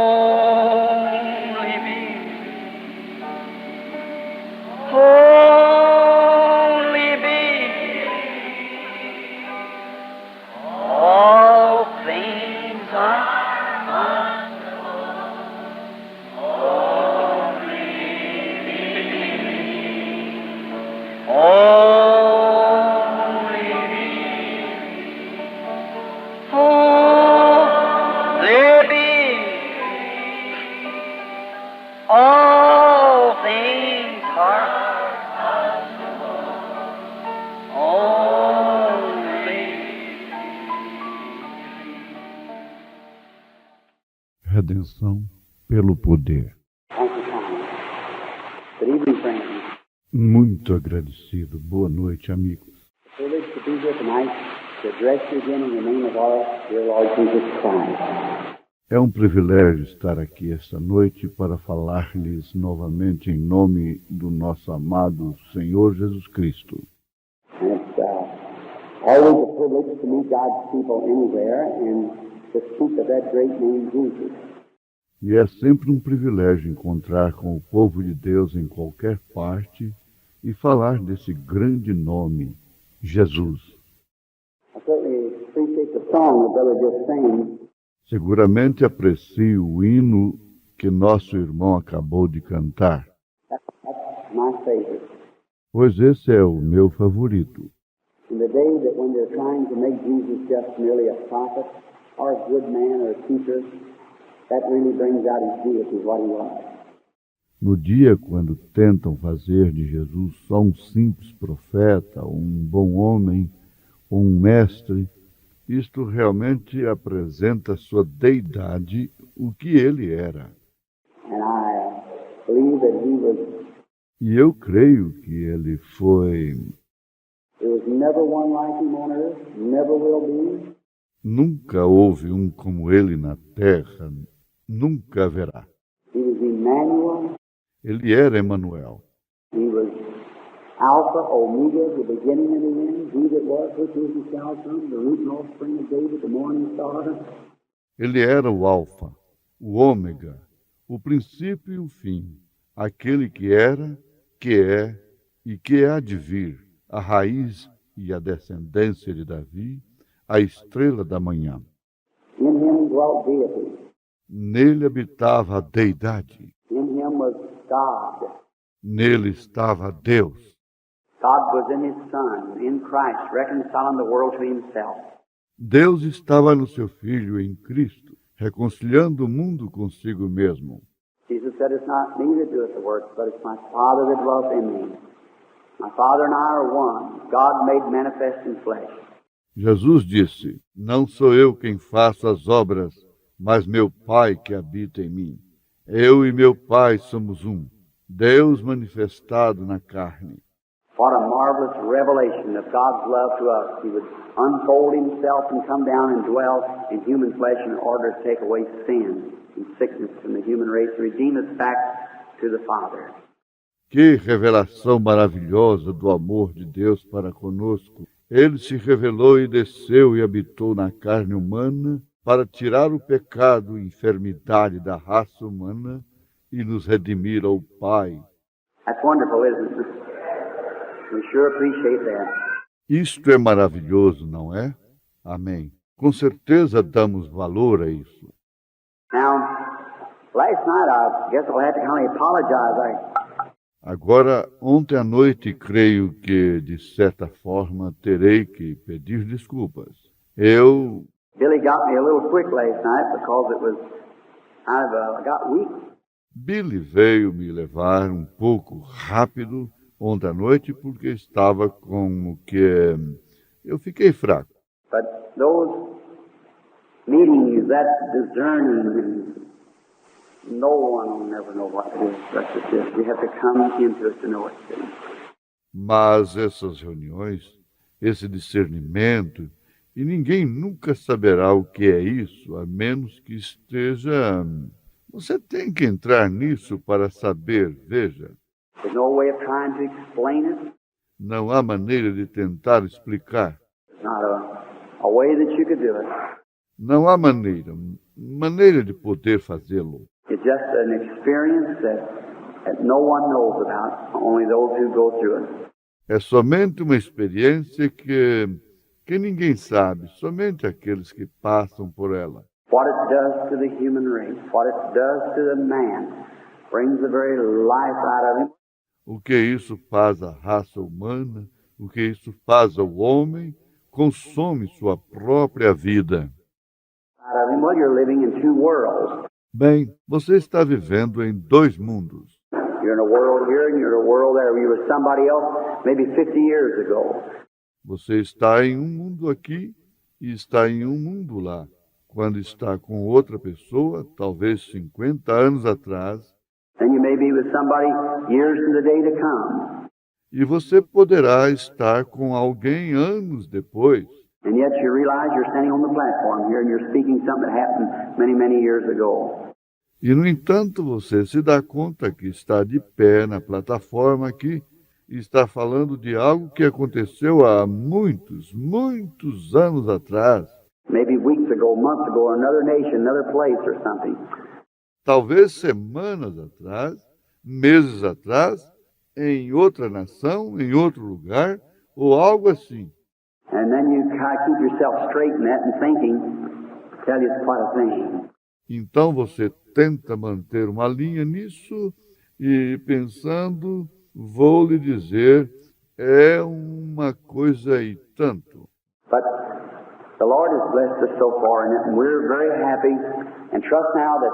Only me, only me. All things are only me. Oh, there be all things are only. Redenção pelo poder. Thank you, Tom. Good evening, friends. Muito agradecido. Boa noite, amigos. Privileged to be here tonight to address you again in the name of our dear Lord Jesus Christ. É um privilégio estar aqui esta noite para falar-lhes novamente em nome do nosso amado Senhor Jesus Cristo. And it's always a privilege to meet God's people anywhere and to speak of that great name, Jesus. E é sempre um privilégio encontrar com o povo de Deus em qualquer parte e falar desse grande nome, Jesus. I certainly appreciate the song the brother just sang. Seguramente aprecio o hino que nosso irmão acabou de cantar, That's my favorite. pois esse é o meu favorito. In the day that when they're trying to make Jesus just merely a prophet or a good man or a teacher, that really brings out his deity, what he was. No dia quando tentam fazer de Jesus só um simples profeta, um bom homem, ou um mestre, isto realmente apresenta sua deidade, o que ele era. And I believe that he was, E eu creio que ele foi. there was never one like him on earth, never will be. Nunca houve um como ele na terra, nunca haverá. He was Emmanuel. Ele era Emanuel. He was Alpha, Omega, the beginning and the end. He that was, which is, and shall come, the root and offspring of David, the morning star. Ele era o Alfa, o Ômega, o princípio e o fim, aquele que era, que é e que há de vir, a raiz e a descendência de Davi, a estrela da manhã. In him dwelt deity. Nele habitava a deidade, In him was God. nele estava Deus. God was in his Son, in Christ, reconciling the world to himself. Deus estava no seu Filho em Cristo, reconciliando o mundo consigo mesmo. Jesus said, it's not me that doeth the works, but it's my Father that dwelleth in me. My Father and I are one, God made manifest in flesh. Jesus disse, não sou eu quem faço as obras, mas meu Pai que habita em mim. Eu e meu Pai somos um, Deus manifestado na carne. What a marvelous revelation of God's love to us. He would unfold himself and come down and dwell in human flesh in order to take away sin and sickness from the human race, to redeem us back to the Father. Que revelação maravilhosa do amor de Deus para conosco. Ele se revelou e desceu e habitou na carne humana para tirar o pecado e enfermidade da raça humana e nos redimir ao Pai. That's wonderful, isn't it? We sure appreciate that. Isto é maravilhoso, não é? Amém. Com certeza damos valor a isso. Now, last night I guess I'll have to kind of apologize. Agora, ontem à noite, creio que, de certa forma, terei que pedir desculpas. Billy got me a little quick last night because it was kind of, I got weak. Billy veio me levar um pouco rápido ontem à noite porque estava como que eu fiquei fraco. But those meetings, that discerning, no one will never know what it is such as this. You have to come into it to know it. Mas essas reuniões, esse discernimento, e ninguém nunca saberá o que é isso, a menos que esteja... Você tem que entrar nisso para saber, veja. There's no way of trying to explain it. Não há maneira de tentar explicar. There's not a way that you could do it. Não há maneira, maneira de poder fazê-lo. It's just an experience that no one knows about, only those who go through it. É somente uma experiência que ninguém sabe, somente aqueles que passam por ela. What it does to the human race, what it does to the man, brings the very life out of him. O que isso faz à raça humana, o que isso faz ao homem, consome sua própria vida. Out of him. Well, you're living in two worlds. Bem, você está vivendo em dois mundos. You're in a world here and you're in a world there. You were somebody else maybe 50 years ago. Você está em um mundo aqui e está em um mundo lá. Quando está com outra pessoa, talvez 50 anos atrás, And you may be with somebody years in the day to come. e você poderá estar com alguém anos depois. And yet you realize you're standing on the platform here and you're speaking something that happened many, many years ago. E, no entanto, você se dá conta que está de pé na plataforma aqui e está falando de algo que aconteceu há muitos, muitos anos atrás. Maybe weeks ago, months ago, another nation, another place or something. Talvez semanas atrás, meses atrás, em outra nação, em outro lugar, ou algo assim. And then you kind of keep yourself straight in that and thinking, tell you it's quite a thing. Então você tenta manter uma linha nisso e pensando, vou lhe dizer, é uma coisa e tanto. But the Lord has blessed us so far in it, and we're very happy and trust now that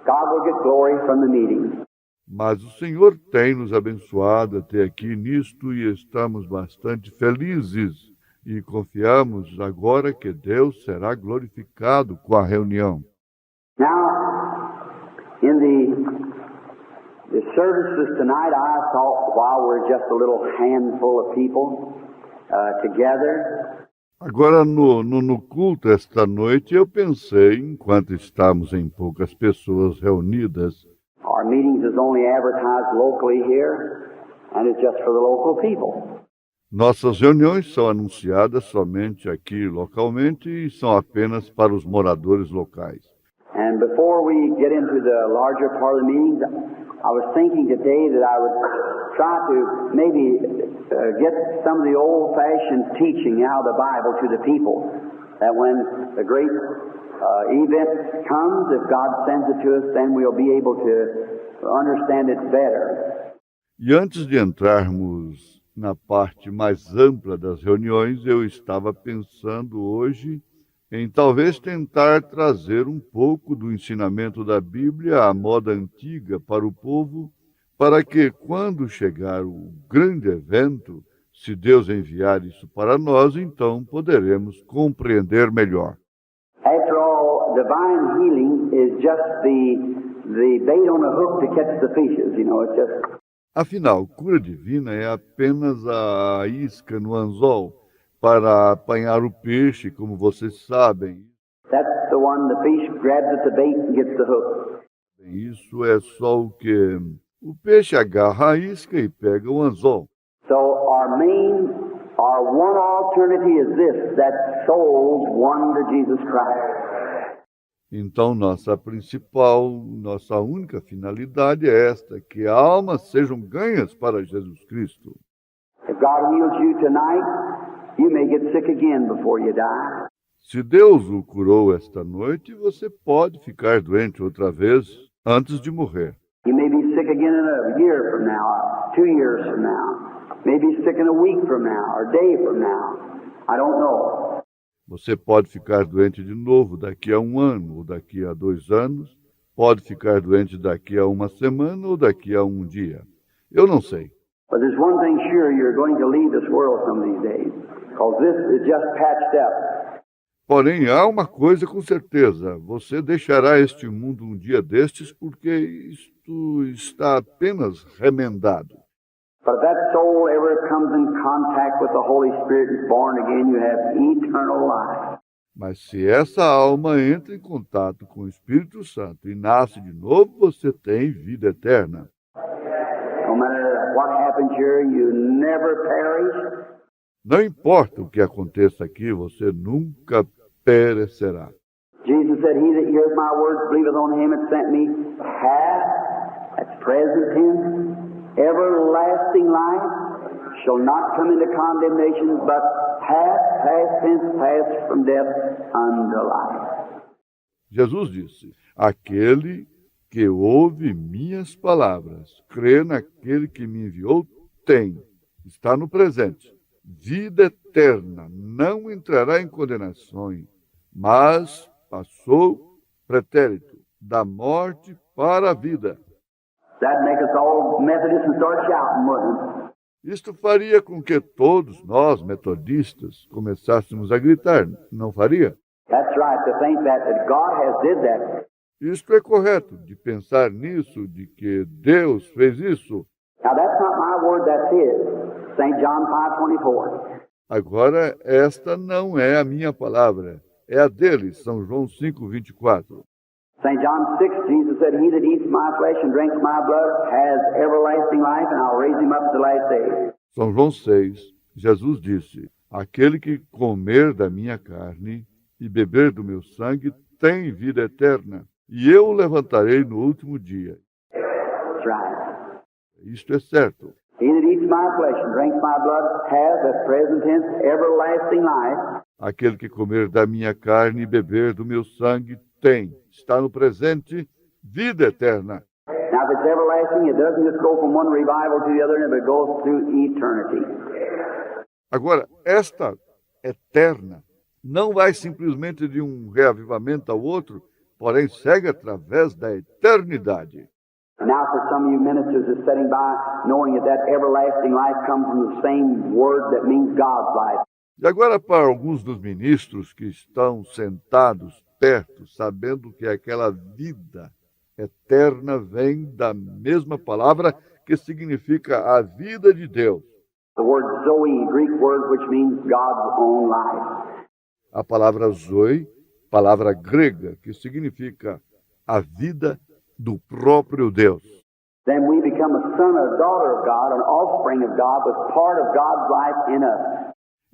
God will get glory from the meeting. Mas o Senhor tem nos abençoado até aqui nisto e estamos bastante felizes e confiamos agora que Deus será glorificado com a reunião. Now, in the services tonight, I thought while we're just a little handful of people together, Agora, no culto esta noite, eu pensei, enquanto estamos em poucas pessoas reunidas, our meetings is only advertised locally here, and it's just for the local people. nossas reuniões são anunciadas somente aqui localmente e são apenas para os moradores locais. And before we get into the larger part of the meetings, I was thinking today that I would try to maybe get some of the old-fashioned teaching out of the Bible to the people, that when the great event comes, if God sends it to us, then we'll be able to understand it better. E antes de entrarmos na parte mais ampla das reuniões, eu estava pensando hoje em talvez tentar trazer um pouco do ensinamento da Bíblia à moda antiga para o povo, para que, quando chegar o grande evento, se Deus enviar isso para nós, então poderemos compreender melhor. After all, divine healing is just the bait on the hook to catch the fishes, you know, it's just... Afinal, cura divina é apenas a isca no anzol para apanhar o peixe, como vocês sabem. That's the one the fish grabs at the bait and gets the hook. Isso é só o que o peixe agarra a isca e pega o anzol. So our one alternative is this, that souls won to Jesus Christ. Então, nossa única finalidade é esta, que almas sejam ganhas para Jesus Cristo. If God heals you tonight, you may get sick again before you die. Se Deus o curou esta noite, você pode ficar doente outra vez antes de morrer. You may be sick again in a year from now, 2 years from now. Maybe sick in a week from now, or a day from now. I don't know. Você pode ficar doente de novo daqui a 1 ano ou daqui a 2 anos. Pode ficar doente daqui a 1 semana ou daqui a 1 dia. Eu não sei. But there's one thing sure, you're going to leave this world some of these days. Because this is just patched up. Porém, há uma coisa com certeza. Você deixará este mundo um dia destes porque isto está apenas remendado. But if that soul ever comes in contact with the Holy Spirit and is born again, you have eternal life. Mas se essa alma entra em contato com o Espírito Santo e nasce de novo, você tem vida eterna. No matter what happens here, you never perish. Não importa o que aconteça aqui, você nunca perecerá. Jesus said, He that heareth my words, believeth on him that sent me, hath, that's present tense, everlasting life, shall not come into condemnation, but hath, past tense, passed from death unto life. Jesus disse: aquele que ouve minhas palavras, crê naquele que me enviou, tem, está no presente, vida eterna, não entrará em condenação, mas passou pretérito da morte para a vida. That'd make us all Methodists and start shouting, wouldn't it? Isto faria com que todos nós, metodistas, começássemos a gritar, não faria? That's right, to think that God has did that. Isto é correto, de pensar nisso, de que Deus fez isso. Now that's not my word, that's His. St. John 5:24. Agora, esta não é a minha palavra, é a dele, São João 5:24. St. John 6, Jesus said, He that eats my flesh and drinks my blood has everlasting life, and I'll raise him up at the last day. São João 6, Jesus disse: aquele que comer da minha carne e beber do meu sangue tem vida eterna, e eu o levantarei no último dia. That's right. Isto é certo. He that eats my flesh and drinks my blood has, at present tense, everlasting life. Aquele que comer da minha carne e beber do meu sangue tem, está no presente, vida eterna. Now, if it's everlasting, it doesn't just go from one revival to the other, but it goes through eternity. Agora, esta eterna não vai simplesmente de um reavivamento ao outro, porém segue através da eternidade. Now, for some of you ministers that's sitting by, knowing that everlasting life comes from the same word that means God's life. E agora, para alguns dos ministros que estão sentados perto, sabendo que aquela vida eterna vem da mesma palavra que significa a vida de Deus. The word Zoe, Greek word which means God's own life. A palavra Zoe, palavra grega, que significa a vida do próprio Deus. Then we become a son or daughter of God, an offspring of God, with part of God's life in us.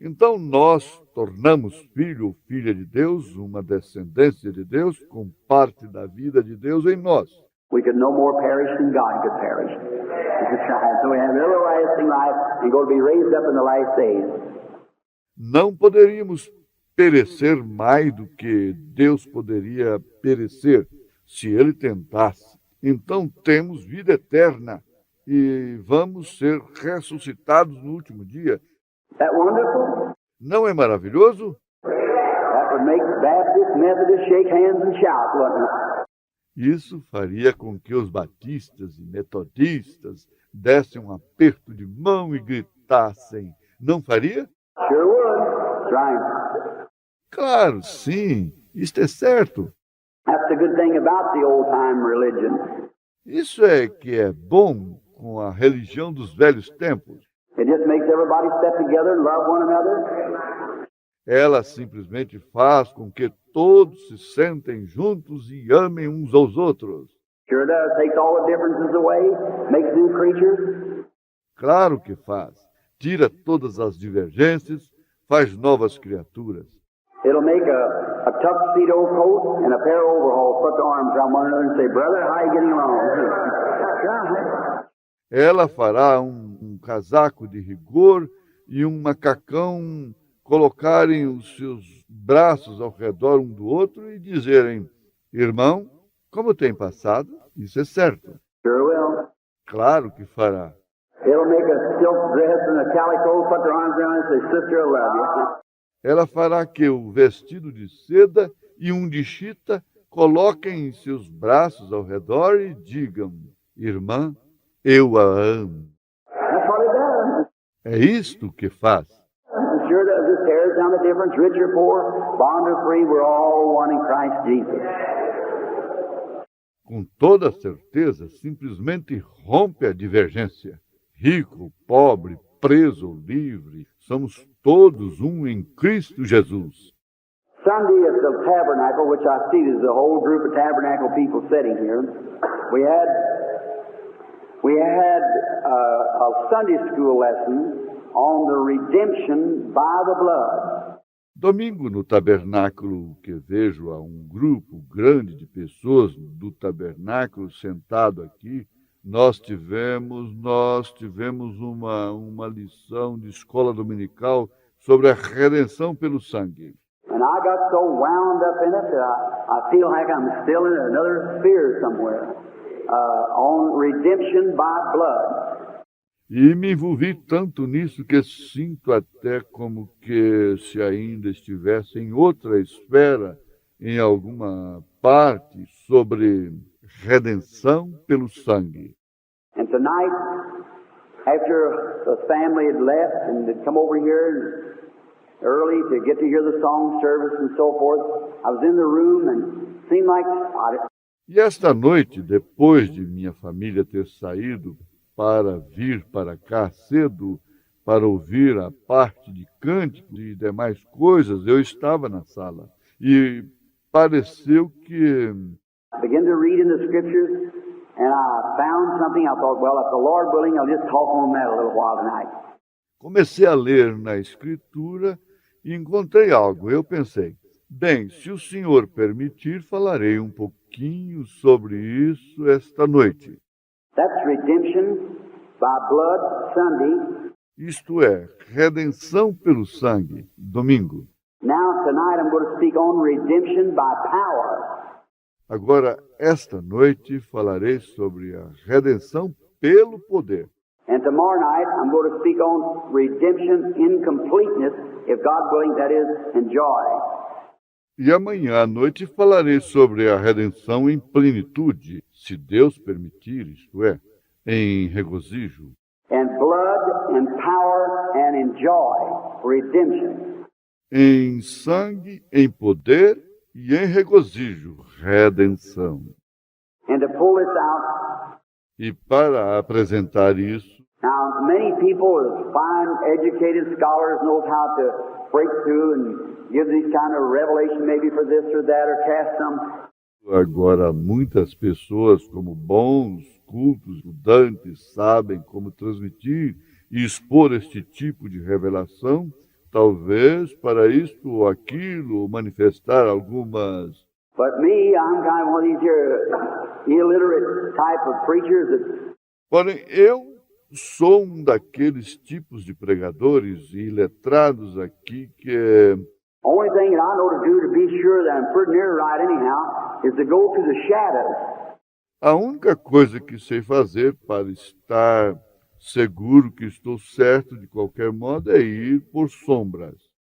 Então nós tornamos filho ou filha de Deus, uma descendência de Deus, com parte da vida de Deus em nós. We could no more perish than God could perish. That's right. So we have everlasting life and go to be raised up in the last days. Não poderíamos perecer mais do que Deus poderia perecer se Ele tentasse. Então temos vida eterna e vamos ser ressuscitados no último dia. Is that wonderful? Não é maravilhoso? That would make Baptists, Methodists shake hands and shout, wouldn't it? Isso faria com que os batistas e metodistas dessem um aperto de mão e gritassem. Não faria? Sure would. That's right. Claro, sim. Isto é certo. That's the good thing about the old-time religion. Isso é que é bom com a religião dos velhos tempos. It just makes everybody step together and love one another. Ela simplesmente faz com que todos se sentem juntos e amem uns aos outros. Sure does. Takes all the differences away, makes new creatures. Claro que faz. Tira todas as divergências, faz novas criaturas. It'll make a tuxedo coat and a pair of overalls, put the arms around one another and say, brother, how are you getting along? Ela fará um casaco de rigor e um macacão, colocarem os seus braços ao redor um do outro e dizerem, irmão, como tem passado? Isso é certo. Sure will. Claro que fará. It'll make a silk dress and a calico, put their arms around it and say, sister, I love you. Ela fará que o vestido de seda e um de chita coloquem em seus braços ao redor e digam, irmã, eu a amo. That's what it does. É isto que faz. It sure does. It tears down the difference, rich or poor, bond or free, we're all one in Christ Jesus. Com toda certeza, simplesmente rompe a divergência. Rico, pobre, preso ou livre, somos todos um em Cristo Jesus. Sunday at the tabernacle, which I see there's a whole group of tabernacle people sitting here. We had a Sunday school lesson on the redemption by the blood. Domingo, no tabernáculo que vejo há um grupo grande de pessoas do tabernáculo sentado aqui, nós tivemos uma lição de escola dominical sobre a redenção pelo sangue. And I got so wound up in it that I feel like I'm still in another sphere somewhere on redemption by blood. E me envolvi tanto nisso que sinto até como que se ainda estivesse em outra esfera, em alguma parte sobre redenção pelo sangue. And tonight, after the family had left and had come over here early to get to hear the song service and so forth, I was in the room and seemed like E esta noite, depois de minha família ter saído para vir para cá cedo, para ouvir a parte de cânticos e demais coisas, eu estava na sala. E pareceu que I began to read in the scriptures and I found something. I thought, well, if the Lord willing, I'll just talk on that a little while tonight. comecei a ler na Escritura e encontrei algo. Eu pensei, bem, se o Senhor permitir, falarei um pouquinho sobre isso esta noite. That's redemption by blood Sunday. Isto é, redenção pelo sangue, domingo. Now, tonight I'm going to speak on redemption by power. Agora, esta noite, falarei sobre a redenção pelo poder. And tomorrow night I'm going to speak on redemption in completeness, if God willing, that is, in joy. E amanhã à noite falarei sobre a redenção em plenitude, se Deus permitir, isto é, em regozijo. And blood and power and in joy, redemption. Em sangue, em poder e em regozijo, redenção. And to pull this out, E para apresentar isso, now many people, as fine educated scholars, knows how to break through and give these kind of revelation maybe for this or that or cast some. agora muitas pessoas, como bons, cultos, estudantes, sabem como transmitir e expor este tipo de revelação, talvez para isto ou aquilo, manifestar algumas. But me, I'm kind of one of these here illiterate type of preachers that Porém, eu sou um daqueles tipos de pregadores e letrados aqui que only thing that I know to do to be sure that I'm pretty near right anyhow is to go to the shadows. a única coisa que sei fazer para estar seguro que estou certo de qualquer modo é ir por sombras.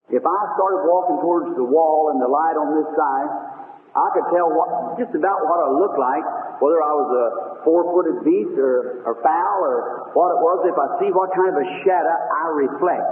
If I started walking towards the wall and the light on this side, I could tell just about what I look like, whether I was a four-footed beast or fowl or what it was, if I see what kind of a shadow I reflect.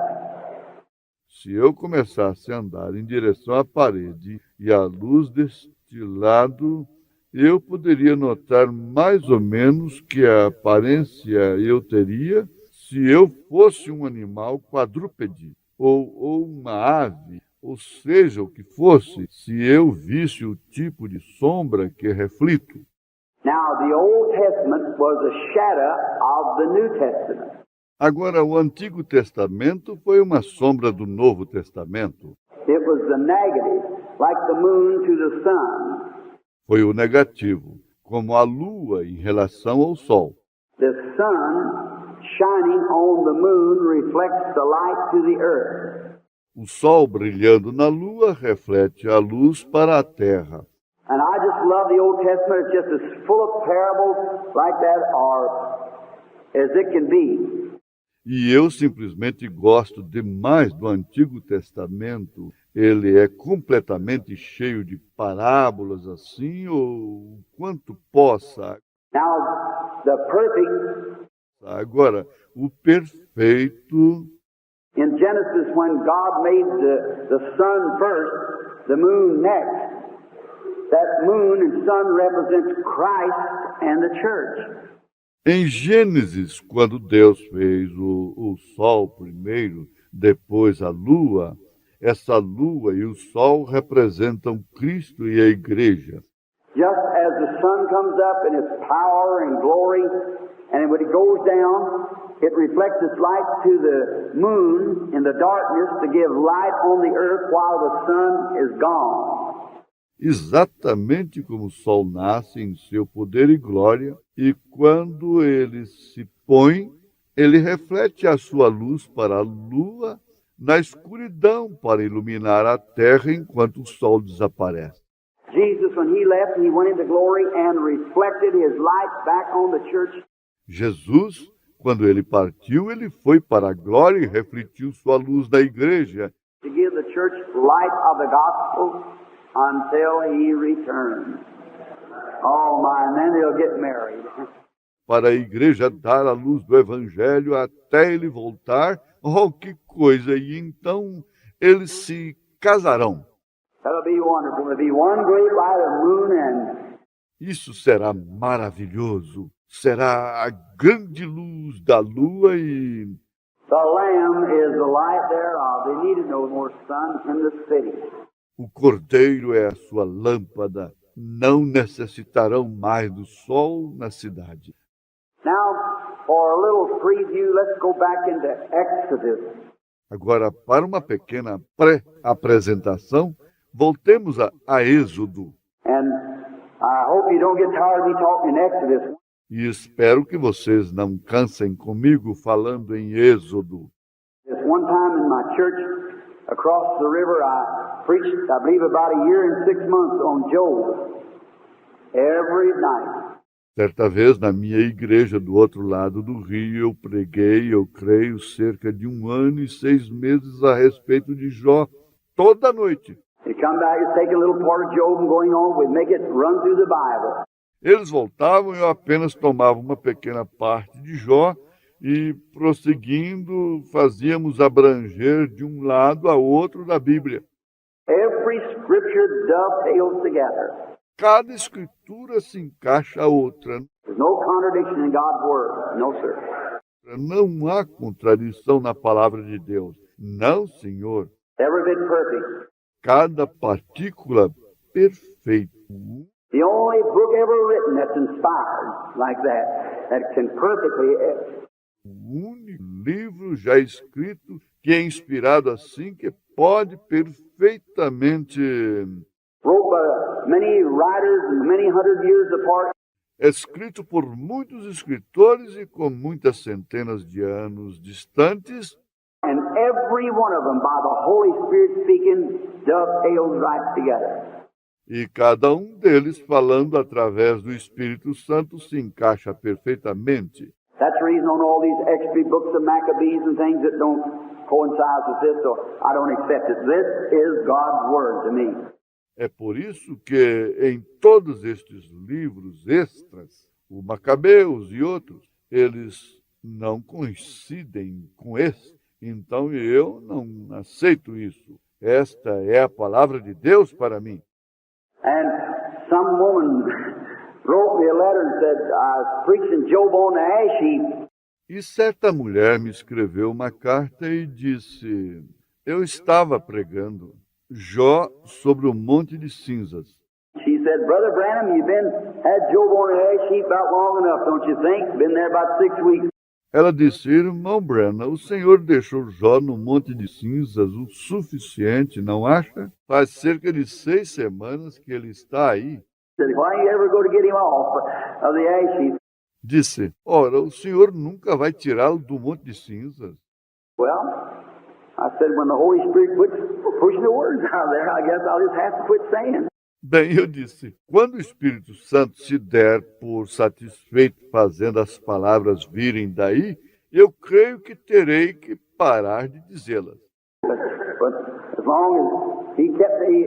Se eu começasse a andar em direção à parede e à luz deste lado, eu poderia notar mais ou menos que a aparência eu teria se eu fosse um animal quadrúpede ou uma ave, ou seja, o que fosse, se eu visse o tipo de sombra que reflito. Now, the Old Testament was a shadow of the New Testament. Agora, o Antigo Testamento foi uma sombra do Novo Testamento. It was the negative, like the moon to the sun. Foi o negativo, como a lua em relação ao sol. The sun shining on the moon reflects the light to the earth. O sol brilhando na lua reflete a luz para a terra. And I just love the Old Testament. It's just as full of parables like that as it can be. E eu simplesmente gosto demais do Antigo Testamento. Ele é completamente cheio de parábolas assim, ou quanto possa. Now, the perfect, Agora, o perfeito, in Genesis, when God made the sun first, the moon next, that moon and sun represents Christ and the church. em Gênesis, quando Deus fez o sol primeiro, depois a lua, essa lua e o sol representam Cristo e a igreja. Just as the sun comes up in its power and glory, and when it goes down, it reflects its light to the moon in the darkness to give light on the earth while the sun is gone. Exatamente como o sol nasce em seu poder e glória, e quando ele se põe, ele reflete a sua luz para a lua na escuridão para iluminar a terra enquanto o sol desaparece. Jesus, when he left, he went into glory and reflected his light back on the church. Jesus, quando ele partiu, ele foi para a glória e refletiu sua luz na igreja, To give the church light of the gospel until he returns. Oh my, and then they'll get married. para a igreja dar a luz do evangelho até ele voltar. Oh, que coisa! E então eles se casarão. That'll be wonderful. There'll be one great light of moon and Isso será maravilhoso. Será a grande luz da lua e the Lamb is the light thereof. They needed no more sun in the city. o cordeiro é a sua lâmpada. Não necessitarão mais do sol na cidade. Now, for a little preview, let's go back into Exodus. Agora, para uma pequena pré-apresentação, voltemos a Êxodo. And I hope you don't get tired of me talking in Exodus. E espero que vocês não cansem comigo falando em Êxodo. This one time in my church across the river, I preached, I believe, about a year and 6 months on Job. Every night. Certa vez, na minha igreja do outro lado do rio, eu preguei, eu creio, cerca de 1 ano e 6 meses a respeito de Jó, toda noite. You come back, you take a little part of Job and going on, we make it run through the Bible. Eles voltavam e eu apenas tomava uma pequena parte de Jó e, prosseguindo, fazíamos abranger de um lado a outro da Bíblia. Every scripture dovetails together. Cada escritura se encaixa a outra. There's no contradiction in God's Word. No, sir. Não há contradição na palavra de Deus. Não, Senhor. Every bit perfect. Cada partícula perfeita. The only book ever written that's inspired like that can perfectly. O único livro já escrito que é inspirado assim, que pode perfeitamente, Wrote by many writers and many hundred years apart. escrito por muitos escritores e com muitas centenas de anos distantes, And every one of them, by the Holy Spirit speaking, dovetails right together. e cada um deles, falando através do Espírito Santo, se encaixa perfeitamente. That's the reason on all these extra books of Maccabees and things that don't coincide with this, so I don't accept it. This is God's Word to me. É por isso que em todos estes livros extras, o Macabeus e outros, eles não coincidem com esse. Então eu não aceito isso. Esta é a palavra de Deus para mim. And some woman wrote me a letter and said, I was preaching Job on the ash heap. E certa mulher me escreveu uma carta e disse: eu estava pregando Jó sobre o monte de cinzas. She said, Brother Branham, you've had Job on the ash heap about long enough, don't you think? Been there about 6 weeks. Ela disse: irmão Brennan, o Senhor deixou Jó no monte de cinzas o suficiente, não acha? Faz cerca de 6 semanas que ele está aí. Said, why don't you ever go to get him off of the ash heap? Disse: ora, o Senhor nunca vai tirá-lo do monte de cinzas. Well, I said, when the Holy Spirit quits pushing the words out there, I guess I'll just have to quit saying. Bem, eu disse, quando o Espírito Santo se der por satisfeito fazendo as palavras virem daí, eu creio que terei que parar de dizê-las. But as long as he kept me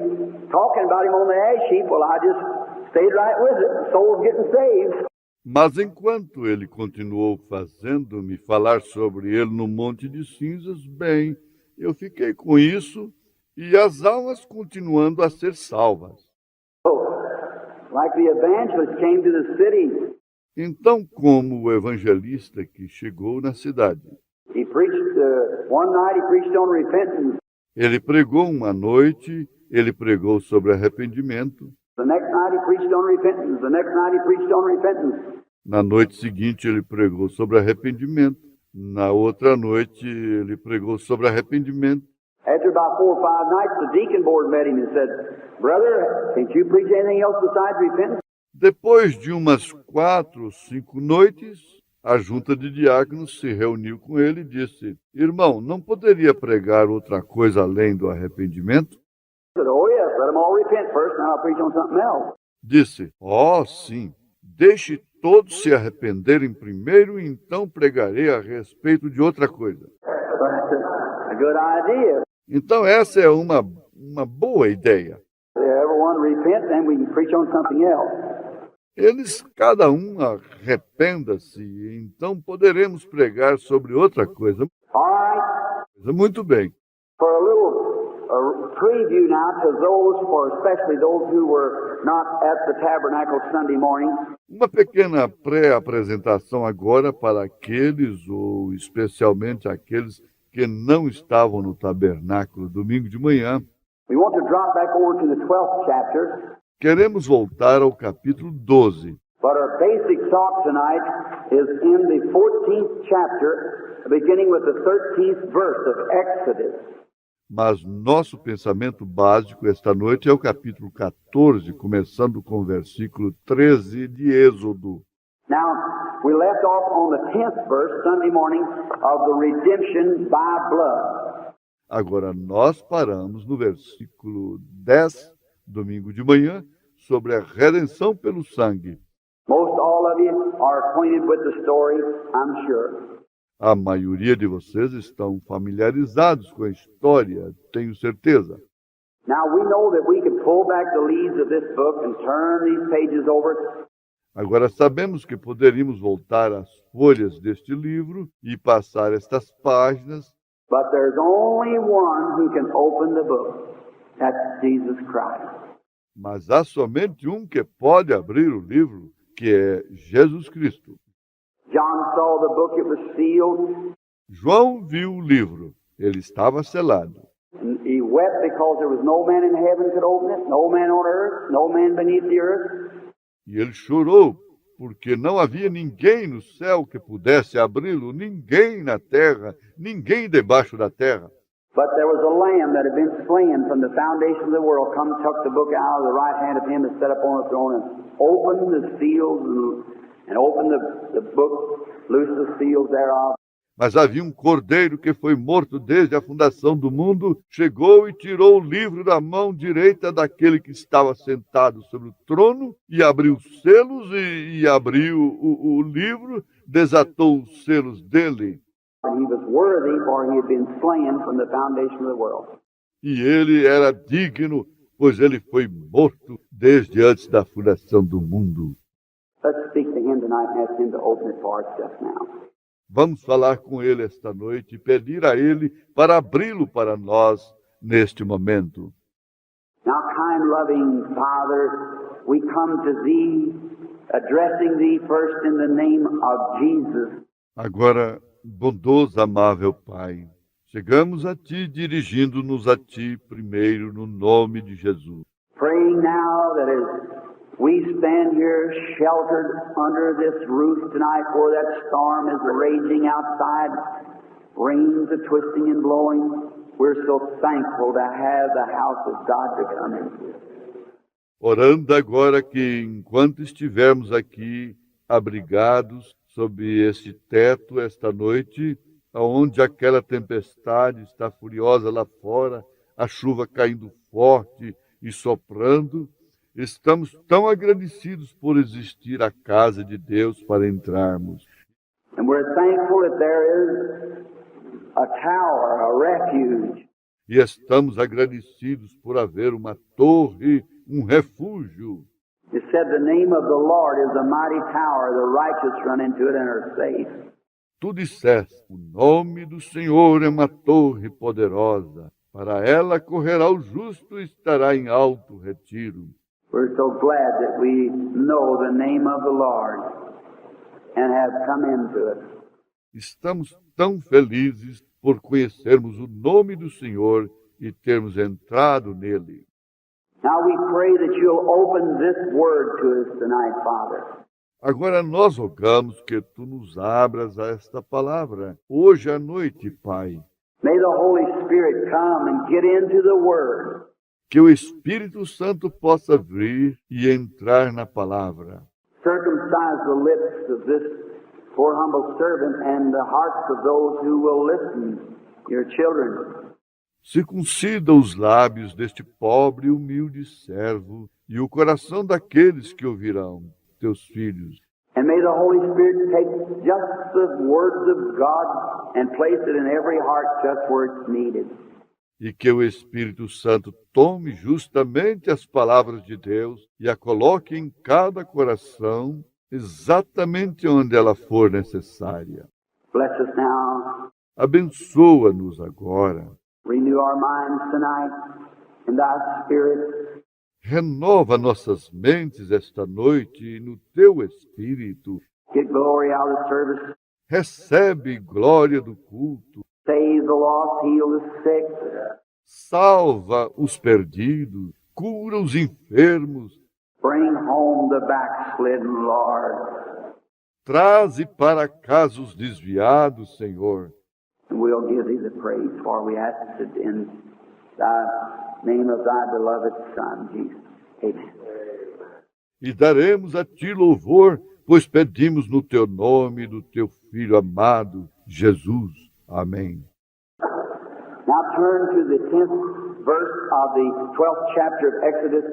talking about him on the ash heap, well, I just stayed right with it. The soul's getting saved. Mas enquanto ele continuou fazendo-me falar sobre ele no monte de cinzas, bem, eu fiquei com isso e as almas continuando a ser salvas. So, like the evangelist came to the city, Então, como o evangelista que chegou na cidade, he preached, one night he preached on repentance. ele pregou uma noite, ele pregou sobre arrependimento. The next night he preached on repentance. The next night he preached on repentance. Na noite seguinte ele pregou sobre arrependimento. Na outra noite ele pregou sobre arrependimento. After about 4 or 5 nights, the deacon board met him and said, "Brother, can't you preach anything else besides repentance?" Depois de umas 4 ou 5 noites, a junta de diáconos se reuniu com ele e disse: "Irmão, não poderia pregar outra coisa além do arrependimento?" He said, "Oh yes, let them all repent first, and I'll preach on something else." Disse: "Oh, sim, deixe todos se arrependerem primeiro e então pregarei a respeito de outra coisa." A good idea. Então essa é uma boa ideia. Everyone repent, then we can preach on something else. Cada um arrependa-se, e então poderemos pregar sobre outra coisa. All right. Muito bem. For a little preview now to those, for especially those who were not at the tabernacle Sunday morning. Uma pequena pré-apresentação agora para aqueles, ou especialmente aqueles que não estavam no tabernáculo domingo de manhã. We want to drop back over to the 12th chapter. Queremos voltar ao capítulo 12. But our basic thought tonight is in the 14th chapter, beginning with the 13th verse of Exodus. Mas nosso pensamento básico esta noite é o capítulo 14, começando com o versículo 13 de Êxodo. Now, we left off on the 10th verse, Sunday morning, of the redemption by blood. Agora nós paramos no versículo 10, domingo de manhã, sobre a redenção pelo sangue. Most all of you are acquainted with the story, I'm sure. A maioria de vocês estão familiarizados com a história, tenho certeza. Now, we know that we can pull back the leaves of this book and turn these pages over. Agora sabemos que poderíamos voltar às folhas deste livro e passar estas páginas. But there's only one who can open the book. That's Jesus Christ. Mas há somente um que pode abrir o livro, que é Jesus Cristo. John saw the book, it was sealed. João viu o livro, ele estava selado. And he wept because there was no man in heaven could open it, no man on earth, no man beneath the earth. E ele chorou, porque não havia ninguém no céu que pudesse abri-lo, ninguém na terra, ninguém debaixo da terra. But there was a lamb that had been slain from the foundation of the world, come took the book out of the right hand of him and set upon the throne and opened the seals and opened the book, loosed the seals thereof. Mas havia um cordeiro que foi morto desde a fundação do mundo, chegou e tirou o livro da mão direita daquele que estava sentado sobre o trono, e abriu os selos, e abriu o livro, desatou os selos dele. And he was worthy, for he had been slain from the foundation of the world. E ele era digno, pois ele foi morto desde antes da fundação do mundo. Let's speak to him tonight and ask him to open it for us just now. Vamos falar com ele esta noite e pedir a ele para abri-lo para nós neste momento. Now, kind, loving Father, we come to Thee, addressing Thee first in the name of Jesus. Agora, bondoso, amável Pai, chegamos a Ti, dirigindo-nos a Ti primeiro no nome de Jesus. Praying now that as we stand here sheltered under this roof tonight where that storm is raging outside, rains are twisting and blowing, we're so thankful to have the house of God to come into. Orando agora que, enquanto estivermos aqui abrigados sob este teto esta noite, onde aquela tempestade está furiosa lá fora, a chuva caindo forte e soprando, estamos tão agradecidos por existir a casa de Deus para entrarmos. And we're thankful that there is a tower, a refuge. E estamos agradecidos por haver uma torre, um refúgio. It said the name of the Lord is a mighty tower, the righteous run into it and are safe. Tu disseste, o nome do Senhor é uma torre poderosa, para ela correrá o justo e estará em alto retiro. We're so glad that we know the name of the Lord and have come into it. Estamos tão felizes por conhecermos o nome do Senhor e termos entrado nele. Now we pray that you'll open this word to us tonight, Father. Agora nós rogamos que tu nos abras a esta palavra hoje à noite, Pai. May the Holy Spirit come and get into the word. Que o Espírito Santo possa vir e entrar na palavra. Circumcise the lips of this poor humble servant and the hearts of those who will listen, your children. Circuncida os lábios deste pobre e humilde servo e o coração daqueles que ouvirão, teus filhos. And may the Holy Spirit take just the words of God and place it in every heart just where it's needed. E que o Espírito Santo tome justamente as palavras de Deus e a coloque em cada coração exatamente onde ela for necessária. Bless us now. Abençoa-nos agora. Renew our minds tonight in thy spirit. Renova nossas mentes esta noite no teu Espírito. Get glory out of the service. Recebe glória do culto. Save the lost, heal the sick. Salva os perdidos, cura os enfermos. Bring home the backslidden, Lord. Traze para casa os desviados, Senhor. And we'll give thee the praise, for we ask it in thy name of thy beloved Son, Jesus. Amen. E daremos a ti louvor, pois pedimos no teu nome, do teu Filho amado, Jesus. Amém. Now turn to the 10th verse of the 12th chapter of Exodus.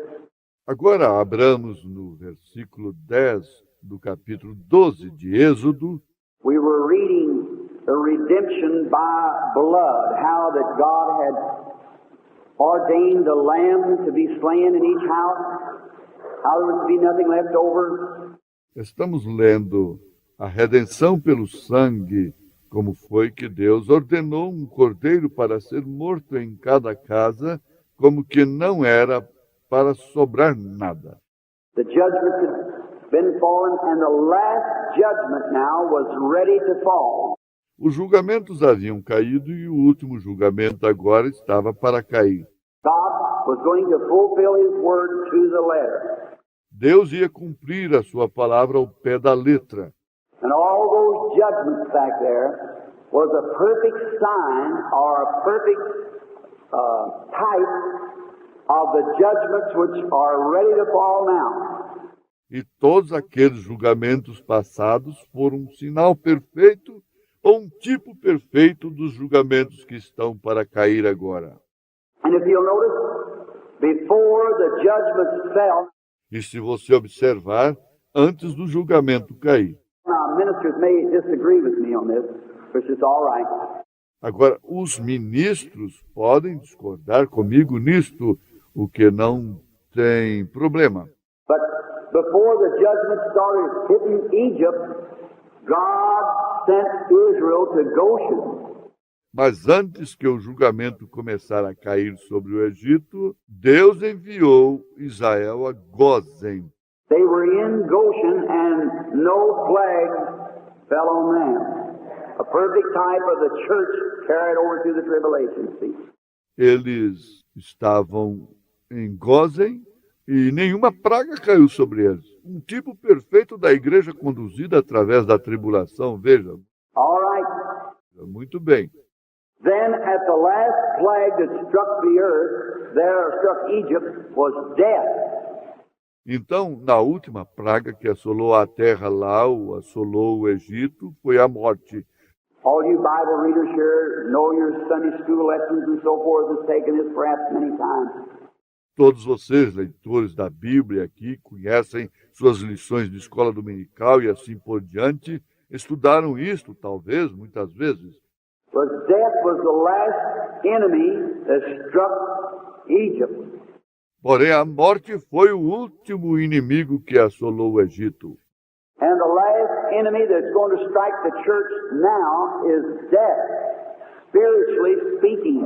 Agora abramos no versículo 10 do capítulo 12 de Êxodo. We were reading the redemption by blood, how that God had ordained the lamb to be slain in each house, how there was to be nothing left over. Estamos lendo a redenção pelo sangue, como foi que Deus ordenou um cordeiro para ser morto em cada casa, como que não era para sobrar nada. The judgment had been fallen, and the last judgment now was ready to fall. Os julgamentos haviam caído e o último julgamento agora estava para cair. God was going to fulfill His word to the letter. Deus ia cumprir a sua palavra ao pé da letra. And all those judgments back there was a perfect sign or a perfect type of the judgments which are ready to fall now. E todos aqueles julgamentos passados foram um sinal perfeito ou um tipo perfeito dos julgamentos que estão para cair agora. And if you'll notice, before the judgments fell, E se você observar, antes do julgamento cair. now ministers may disagree with me on this, which is all right. Agora, os ministros podem discordar comigo nisto, o que não tem problema. But before the judgment started hitting Egypt, God sent Israel to Goshen. Mas antes que o julgamento começar a cair sobre o Egito, Deus enviou Israel a Gósen. They were in Goshen and no plague fell on them. A perfect type of the church carried over through the tribulation. See? Eles estavam em Gósen e nenhuma praga caiu sobre eles. Um tipo perfeito da igreja conduzida através da tribulação, veja. All right. Muito bem. Then at the last plague that struck the earth, struck Egypt, was death. Então, na última praga que assolou a terra lá, ou assolou o Egito, foi a morte. All you Bible readers here know your Sunday school lessons and so forth, has taken this perhaps many times. Todos vocês, leitores da Bíblia aqui, conhecem suas lições de escola dominical e assim por diante, estudaram isto, talvez, muitas vezes. But death was the last enemy that struck Egypt. Porém, a morte foi o último inimigo que assolou o Egito. And the last enemy that's going to strike the church now is death, spiritually speaking.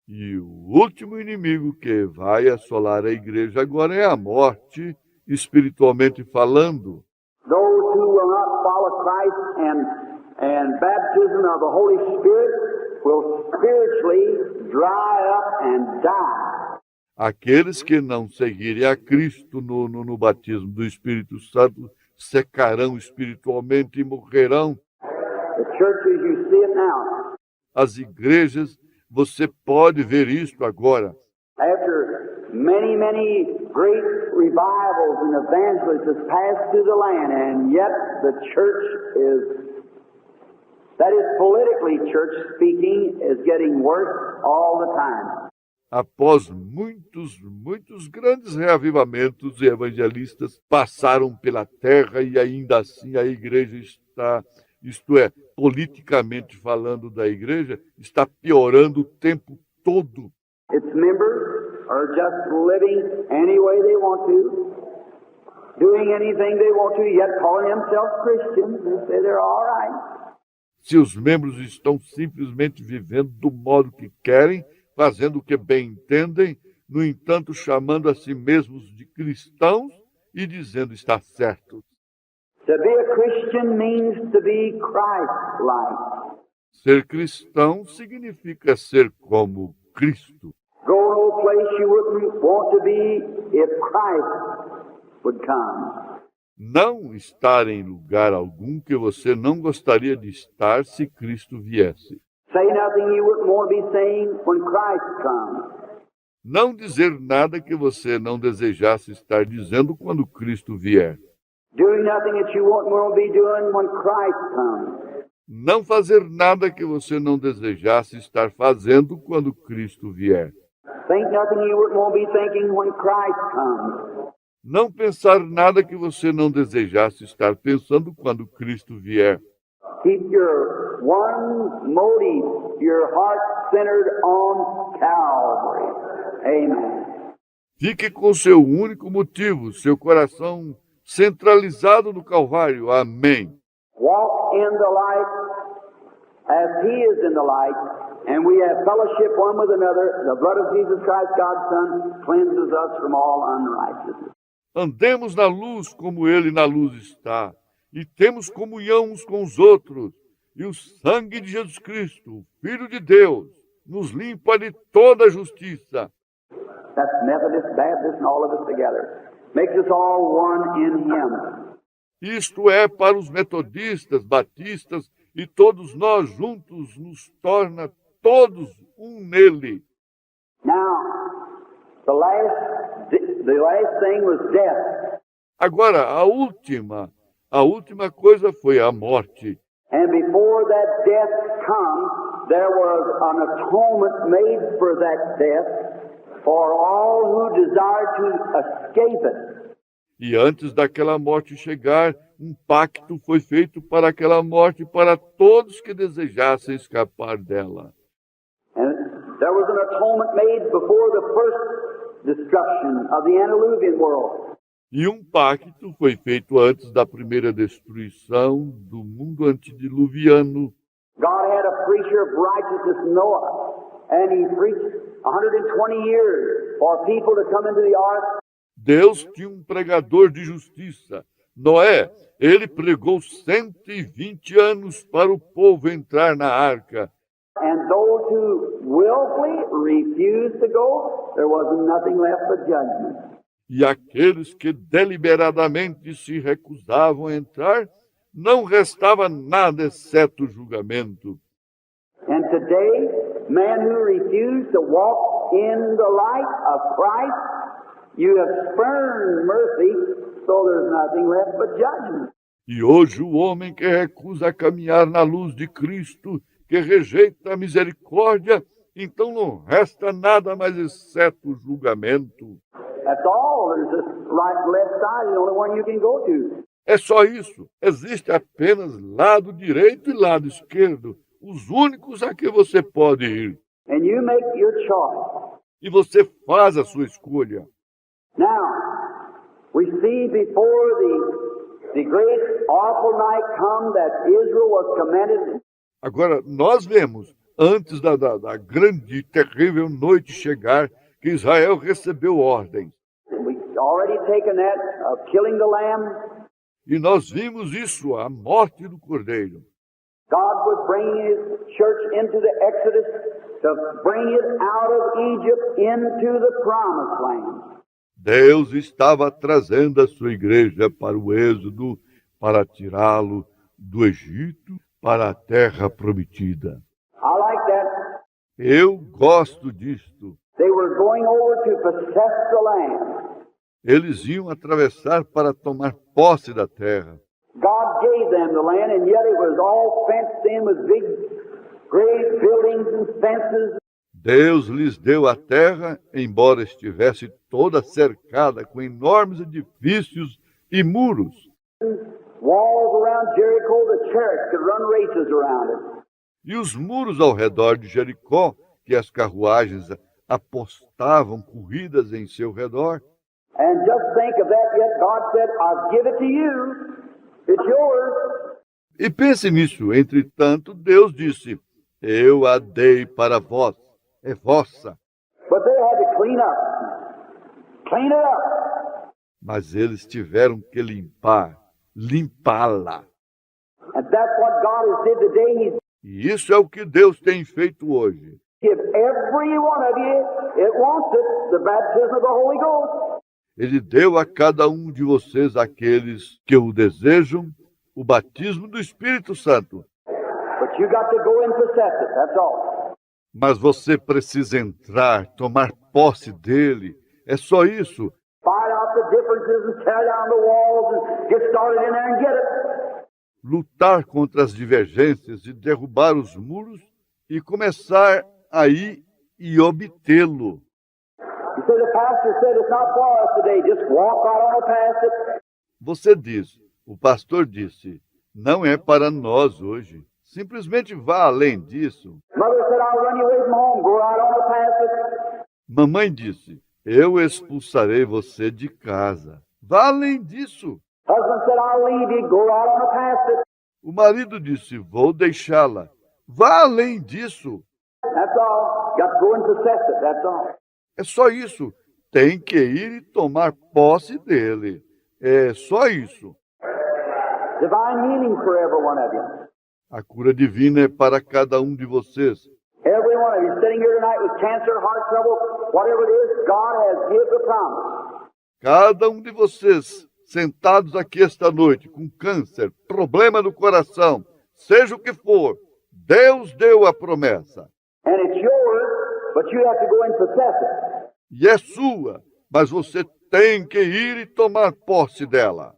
E o último inimigo que vai assolar a igreja agora é a morte, espiritualmente falando. Those who will not follow Christ and baptism of the Holy Spirit will spiritually dry up and die. Aqueles que não seguirem a Cristo no batismo do Espírito Santo secarão espiritualmente e morrerão. The churches, you see it now. As igrejas, você pode ver isto agora. After many, many great revivals and evangelists has passed through the land, and yet the church that is politically church speaking, is getting worse all the time. Após muitos grandes reavivamentos e evangelistas passaram pela terra e ainda assim a igreja está, isto é, politicamente falando da igreja, está piorando o tempo todo. Its members are just living any way they want to, doing anything they want to, yet calling themselves Christians. They say they're all right. Seus membros estão simplesmente vivendo do modo que querem, fazendo o que bem entendem, no entanto, chamando a si mesmos de cristãos e dizendo está certo. To be a Christian means to be Christ-like. Ser cristão significa ser como Cristo. Go no place you wouldn't want to be if Christ would come. Não estar em lugar algum que você não gostaria de estar se Cristo viesse. Say nothing you wouldn't want to be saying when Christ comes. Não dizer nada que você não desejasse estar dizendo quando Cristo vier. Doing nothing that you wouldn't want to be doing when Christ comes. Não fazer nada que você não desejasse estar fazendo quando Cristo vier. Think nothing you wouldn't want to be thinking when Christ comes. Não pensar nada que você não desejasse estar pensando quando Cristo vier. Keep your one motive, your heart centered on Calvary. Amen. Fique com seu único motivo, seu coração centralizado no Calvário. Amém. Walk in the light as He is in the light, and we have fellowship one with another. The blood of Jesus Christ, God's Son, cleanses us from all unrighteousness. Andemos na luz como Ele na luz está, e temos comunhão uns com os outros, e o sangue de Jesus Cristo, o Filho de Deus, nos limpa de toda a justiça. That's Methodist, Baptist, and all of us together. Makes us all one in Him. Isto é para os metodistas, batistas e todos nós juntos nos torna todos um nele. Now, the last thing was death. Agora, a última coisa foi a morte. And before that death come, there was an atonement made for that death for all who desire to escape it. E antes daquela morte chegar, um pacto foi feito para aquela morte para todos que desejassem escapar dela. And there was an atonement made before the first destruction of the antediluvian world. E um pacto foi feito antes da primeira destruição do mundo antediluviano. God had a preacher of righteousness, Noah, and he preached 120 years for people to come into the ark. Deus tinha um pregador de justiça, Noé. Ele pregou 120 anos para o povo entrar na arca. And those who willfully refused to go, there wasn't nothing left but judgment. E aqueles que deliberadamente se recusavam a entrar, não restava nada exceto julgamento. And today, men who refuse to walk in the light of Christ, you have spurned mercy, so there's nothing left but judgment. E hoje o homem que recusa caminhar na luz de Cristo, que rejeita a misericórdia, então não resta nada mais exceto julgamento. That's all. There's this right and left side, the only one you can go to. É só isso. Existe apenas lado direito e lado esquerdo, os únicos a que você pode ir. And you make your choice. E você faz a sua escolha. Now, we see before the great awful night come that Israel was commanded. Agora, nós vemos, antes da grande e terrível noite chegar, que Israel recebeu ordens. We've already taken that of killing the lamb. E nós vimos isso, a morte do Cordeiro. God was bringing His church into the Exodus to bring it out of Egypt into the promised land. Deus estava trazendo a sua igreja para o êxodo, para tirá-lo do Egito para a terra prometida. I like that. Eu gosto disto. They were going over to possess the land. Eles iam atravessar para tomar posse da terra. God gave them the land, and yet it was all fenced in with big, great buildings and fences. Deus lhes deu a terra, embora estivesse toda cercada com enormes edifícios e muros. Walls around Jericho, the chariots could run races around it. E os muros ao redor de Jericó, que as carruagens apostavam corridas em seu redor. And just think of that, yet God said, I'll give it to you. It's yours. E pense nisso, entretanto, Deus disse, eu a dei para vós, é vossa. But they had to clean it up. Mas eles tiveram que limpá-la. And that's what God has did today. He's E isso é o que Deus tem feito hoje. give every one of you, it wants it, the baptism of the Holy Ghost. Ele deu a cada um de vocês, aqueles que o desejam, o batismo do Espírito Santo. But you got to go and possess it, that's all. Mas você precisa entrar, tomar posse dele. É só isso. Find out the differences and tear down the walls and get started in there and get it. Lutar contra as divergências e derrubar os muros e começar aí e obtê-lo. You say the pastor said it's not for us today, just walk right on past it. Você diz, o pastor disse, não é para nós hoje. Simplesmente vá além disso. Mother said, I'll run you away from home, go right on past it. Mamãe disse, eu expulsarei você de casa. Vá além disso. Husband said, I'll leave you, go right on past it. O marido disse, vou deixá-la. Vá além disso. That's all. Got to go and possess it, that's all. É só isso. Tem que ir e tomar posse dele. É só isso. Divine healing for every one of you. A cura divina é para cada um de vocês. Every one of you sitting here tonight with cancer, heart trouble, whatever it is, God has given the promise. Cada um de vocês, sentados aqui esta noite, com câncer, problema no coração, seja o que for, Deus deu a promessa. And it's yours, but you have to go and possess it. E é sua, mas você tem que ir e tomar posse dela.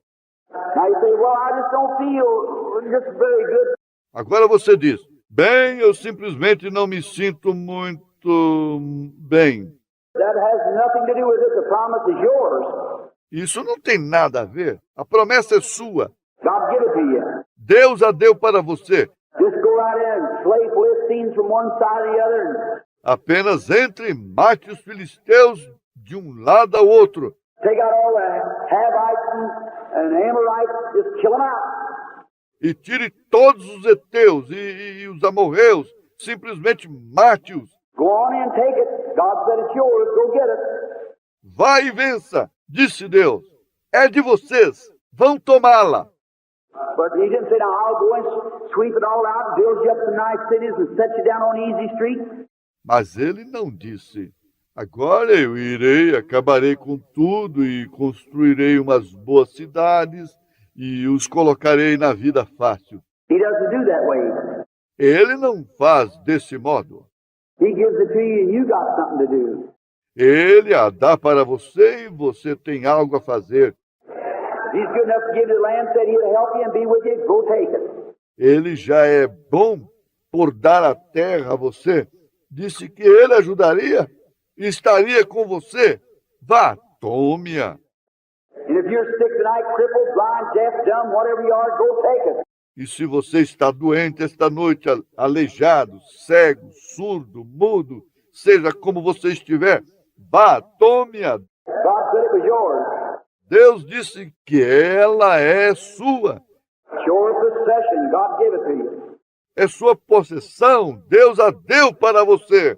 Now you say, well, I just don't feel just very good. Agora você diz, bem, eu simplesmente não me sinto muito bem. That has nothing to do with it. The promise is yours. Isso não tem nada a ver. A promessa é sua. God give it to you. Deus a deu para você. Just go out there and slay Philistines from one side to the other. Apenas entre e mate os filisteus de um lado ao outro. Take out all the Havites and Amorites, just kill them out. E tire todos os heteus e os amorreus. Simplesmente mate-os. Go on and take it. God said it's yours. Go get it. Vai e vença, disse Deus. É de vocês. Vão tomá-la. But he didn't say, now I'll go and sweep it all out and build you up some nice cities and set you down on easy streets. Mas ele não disse, agora eu irei, acabarei com tudo e construirei umas boas cidades e os colocarei na vida fácil. He doesn't do that way. Ele não faz desse modo. He gives it to you and you got something to do. Ele a dá para você e você tem algo a fazer. If he's good enough to give you the land, said he'll help you and be with you, go take it. Ele já é bom por dar a terra a você. Disse que ele ajudaria e estaria com você. Vá, tome-a. And if you're sick tonight, crippled, blind, deaf, dumb, whatever you are, go take it. E se você está doente esta noite, aleijado, cego, surdo, mudo, seja como você estiver, vá, tome-a. God said it was yours. Deus disse que ela é sua. It's your possession. God gave it to you. É sua possessão. Deus a deu para você.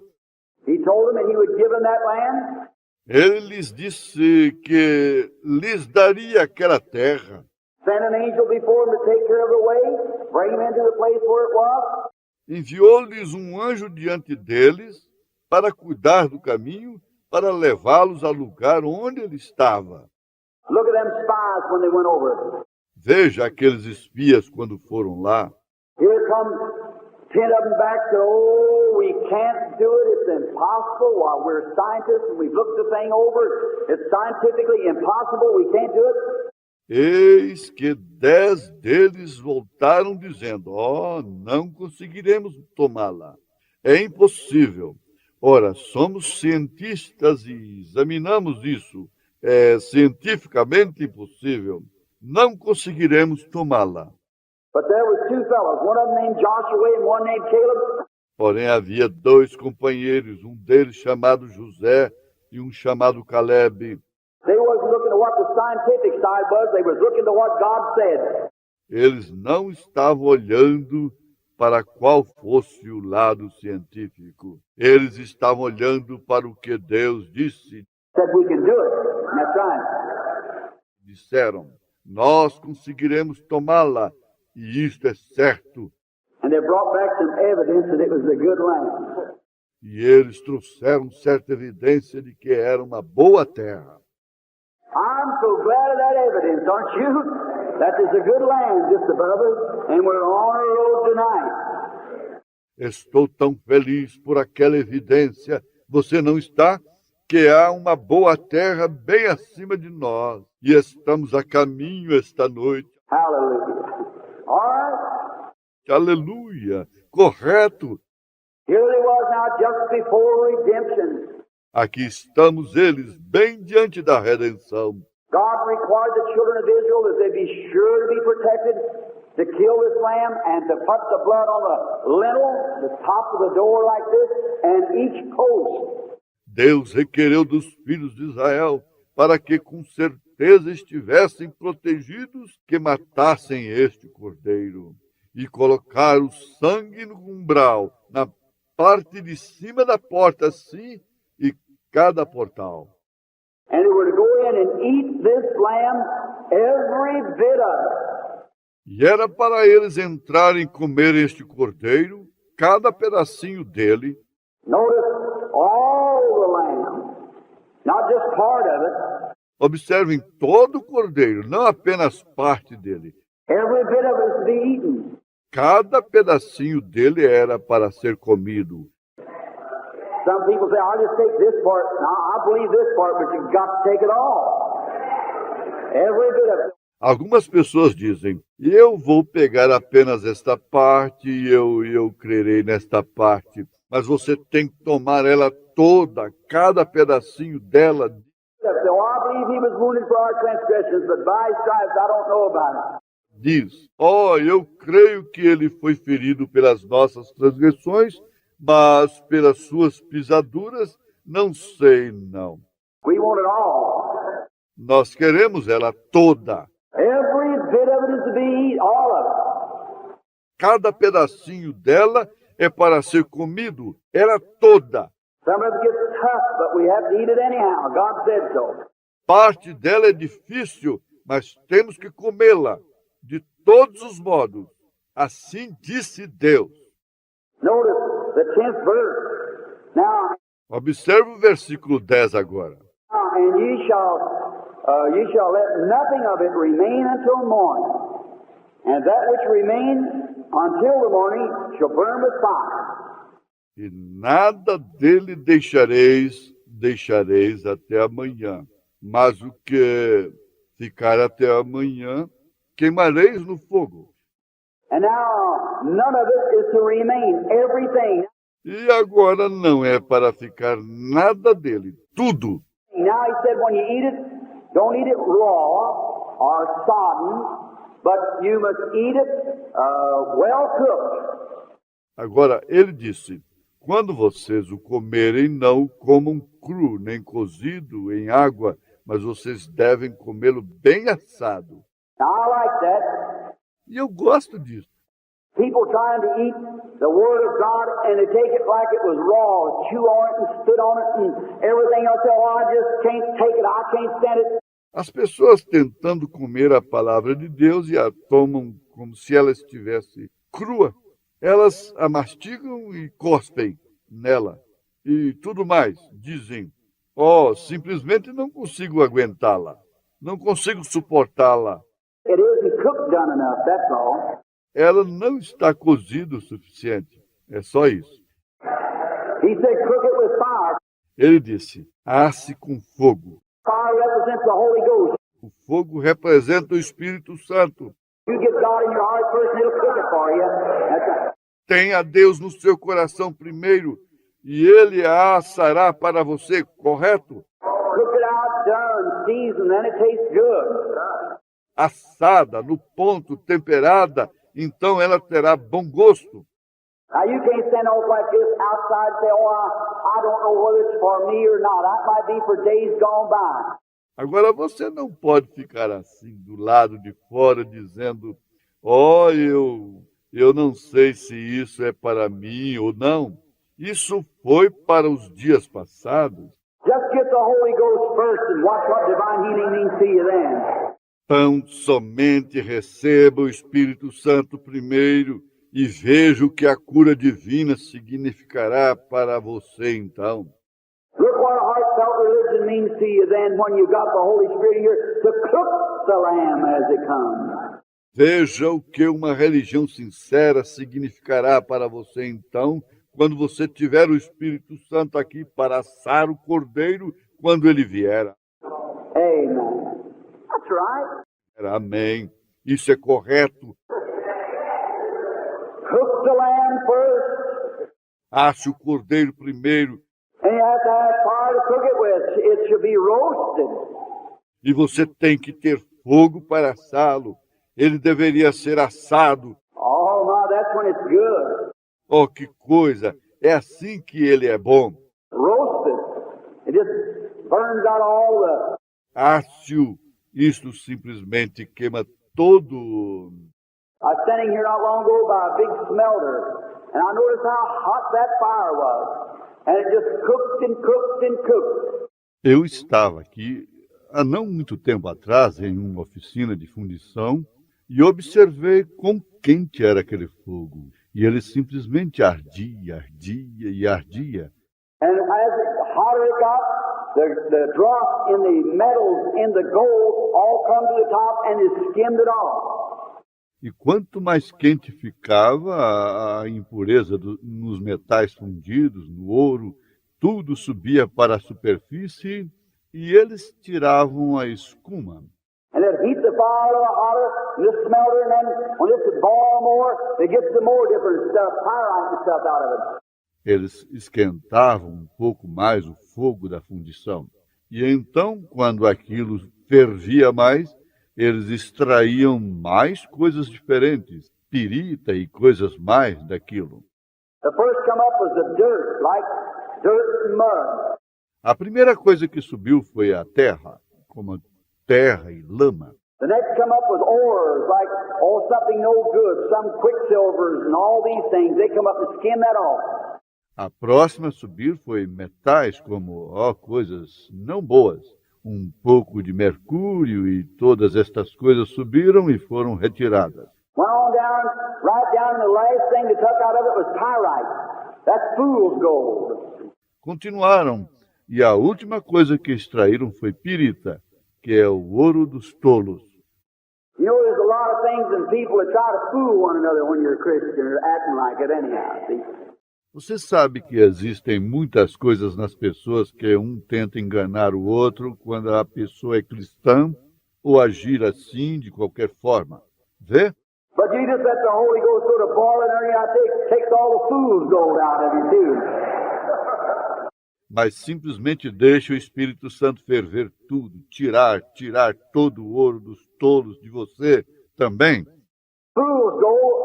He told them that he would give them that land. Ele lhes disse que lhes daria aquela terra. Send an angel before him to take care of the way. Bring him into the place where it was. enviou-lhes um anjo diante deles para cuidar do caminho, para levá-los ao lugar onde ele estava. Look at them spies when they went over. Veja aqueles espias quando foram lá. Here comes 10 of them back, said, oh, we can't do it. It's impossible. While we're scientists and we've looked the thing over, it's scientifically impossible. We can't do it. Eis que 10 deles voltaram dizendo, não conseguiremos tomá-la. É impossível. Ora, somos cientistas e examinamos isso. É cientificamente impossível. Não conseguiremos tomá-la. But there was two fellows, one of them named Joshua and one named Caleb. Porém, havia 2 companheiros, um deles chamado José e um chamado Caleb. They wasn't looking at what the scientific side was. They was looking to what God said. Eles não estavam olhando para qual fosse o lado científico. Eles estavam olhando para o que Deus disse. Said we can do it. And that's right. Disseram, nós conseguiremos tomá-la, e isto é certo. And they brought back some evidence that it was a good land. E eles trouxeram certa evidência de que era uma boa terra. I'm so glad of that evidence, aren't you? That there's a good land just above us, and we're on our road tonight. Estou tão feliz por aquela evidência. Você não está? Que há uma boa terra bem acima de nós. E estamos a caminho esta noite. Hallelujah. All right. Aleluia. Correto. Here they was now just before redemption. Aqui estamos eles, bem diante da redenção. God required the children of Israel that they be sure to be protected, to kill this lamb and to put the blood on the lintel, the top of the door like this, and each post. Deus requereu dos filhos de Israel para que com certeza estivessem protegidos, que matassem este cordeiro e colocar o sangue no umbral, na parte de cima da porta, assim, e cada portal. And they were to go in and eat this lamb, every bit of it. E era para eles entrarem e comer este cordeiro, cada pedacinho dele. Notice all the lamb, not just part of it. Observem todo o cordeiro, não apenas parte dele. Every bit of it is to be eaten. Cada pedacinho dele era para ser comido. Some people say, I'll just take this part. Now, I believe this part, but you've got to take it all. Every bit of it. Algumas pessoas dizem, eu vou pegar apenas esta parte e eu crerei nesta parte. Mas você tem que tomar ela toda, cada pedacinho dela. Say, oh, I believe he was wounded for our transgressions, but by his stripes I don't know about it. Diz, eu creio que ele foi ferido pelas nossas transgressões, mas pelas suas pisaduras, não sei não. We want it all. Nós queremos ela toda. Every bit of it is to be eaten, all of it. Cada pedacinho dela é para ser comido, ela toda. Some of it gets tough, but we have to eat it anyhow. God said so. Parte dela é difícil, mas temos que comê-la de todos os modos. Assim disse Deus. Notice the 10th verse. Now, Observe o versículo 10 agora. and ye shall let nothing of it remain until morning. And that which remains until the morning shall burn with fire. E nada dele deixareis até amanhã. Mas o que ficar até amanhã, queimareis no fogo. And now, none of it is to remain. Everything. E agora não é para ficar nada dele, tudo. Now he said, when you eat it, don't eat it raw or sodden, but you must eat it well cooked. Agora, ele disse, quando vocês o comerem, não comam cru, nem cozido em água, mas vocês devem comê-lo bem assado. Now I like that. E eu gosto disso. People trying to eat the Word of God and they take it like it was raw, chew on it and spit on it and everything else. Oh, I just can't take it. I can't stand it. As pessoas tentando comer a palavra de Deus e a tomam como se ela estivesse crua, Elas a mastigam e cospem nela. E tudo mais, dizem. Oh, simplesmente não consigo aguentá-la. Não consigo suportá-la. It isn't cooked done enough, that's all. Ela não está cozida o suficiente. É só isso. He said, cook it with fire. Ele disse, asse com fogo. Fire represents the Holy Ghost. O fogo representa o Espírito Santo. You get God in your heart first, and He'll cook it for you. That's right. Tenha Deus no seu coração primeiro e Ele a assará para você, correto? Cook it out, done, seasoned, then it tastes good. Assada, no ponto, temperada, então ela terá bom gosto. Now you can't stand off like this outside and say, oh, I don't know whether it's for me or not. That might be for days gone by. Agora você não pode ficar assim do lado de fora dizendo, oh, eu não sei se isso é para mim ou não. Isso foi para os dias passados. Just get the Holy Ghost first and watch what divine healing means to you then. Tão somente receba o Espírito Santo primeiro e veja o que a cura divina significará para você então. Look what a heartfelt religion means to you then when you got the Holy Spirit here to cook the lamb as it comes. Veja o que uma religião sincera significará para você então, quando você tiver o Espírito Santo aqui para assar o cordeiro quando ele vier. Amen. That's right. Amém. Isso é correto. Cook the lamb first, Ache o cordeiro primeiro and you have to have fire to cook it with. It should be roasted. e você tem que ter fogo para assá-lo. Ele deveria ser assado. Oh my, that's when it's good. Oh, que coisa! É assim que ele é bom. Roasted. It just burns out all the... Asse-o. Isto simplesmente queima todo. I was standing here not long ago by a big smelter, and I noticed how hot that fire was. And it just cooked and cooked and cooked. Eu estava aqui há não muito tempo atrás em uma oficina de fundição e observei quão quente era aquele fogo. E ele simplesmente ardia, ardia e ardia. And as hotter it got, the dross in the metals, in the gold, all come to the top and it skimmed it off. E quanto mais quente ficava a impureza nos metais fundidos, no ouro, tudo subia para a superfície e eles tiravam a escuma. And it heat the fire a little hotter, and this smelter, and then when this would boil more, it gets some more different stuff, pyrite and stuff out of it. Eles esquentavam um pouco mais o fogo da fundição. E então, quando aquilo fervia mais, eles extraíam mais coisas diferentes, pirita e coisas mais daquilo. The first come up was the dirt, like dirt and mud. A primeira coisa que subiu foi a terra, como terra e lama. The next come up was ores, like, oh, something no good, some quicksilvers and all these things. They come up and skim that off. A próxima a subir foi metais, como coisas não boas. Um pouco de mercúrio e todas estas coisas subiram e foram retiradas. Went on down, right down, and the last thing they took out of it was pyrite. That's fool's gold. Continuaram, e a última coisa que extraíram foi pirita, que é o ouro dos tolos. You know, there's a lot of things and people that try to fool one another when you're a Christian or acting like it anyhow, see? Você sabe que existem muitas coisas nas pessoas que um tenta enganar o outro quando a pessoa é cristã ou agir assim de qualquer forma. Vê? But you just let the Holy Ghost sort of boil it under you, takes all the fool's gold out of you too. Mas simplesmente deixa o Espírito Santo ferver tudo, tirar todo o ouro dos tolos de você também. Fool's gold.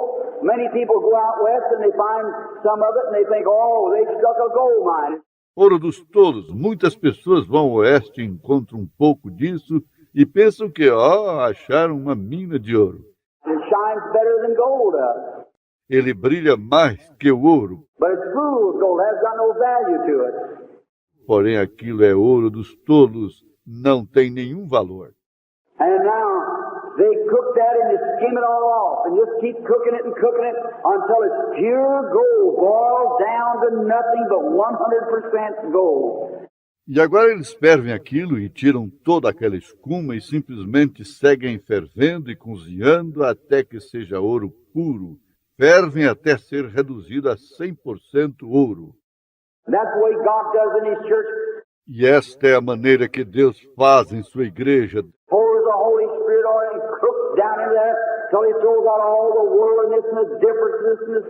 Many people go out west and they find some of it and they think, oh, they struck a gold mine. Ouro dos tolos. Muitas pessoas vão ao oeste e encontram um pouco disso e pensam que, acharam uma mina de ouro. It shines better than gold does. Ele brilha mais que o ouro. But it's fool's gold. It has got no value to it. Porém, aquilo é ouro dos tolos, não tem nenhum valor. And now, they cook that and you skim it all off and just keep cooking it until it's pure gold, boils down to nothing but 100% gold. E agora eles fervem aquilo e tiram toda aquela escuma e simplesmente seguem fervendo e cozinhando até que seja ouro puro. Fervem até ser reduzido a 100% ouro. And that's the way God does in His church. E esta é a maneira que Deus faz em sua igreja. Pours the Holy Spirit on it and cooks down in there till He throws out all the worldliness and the differences and the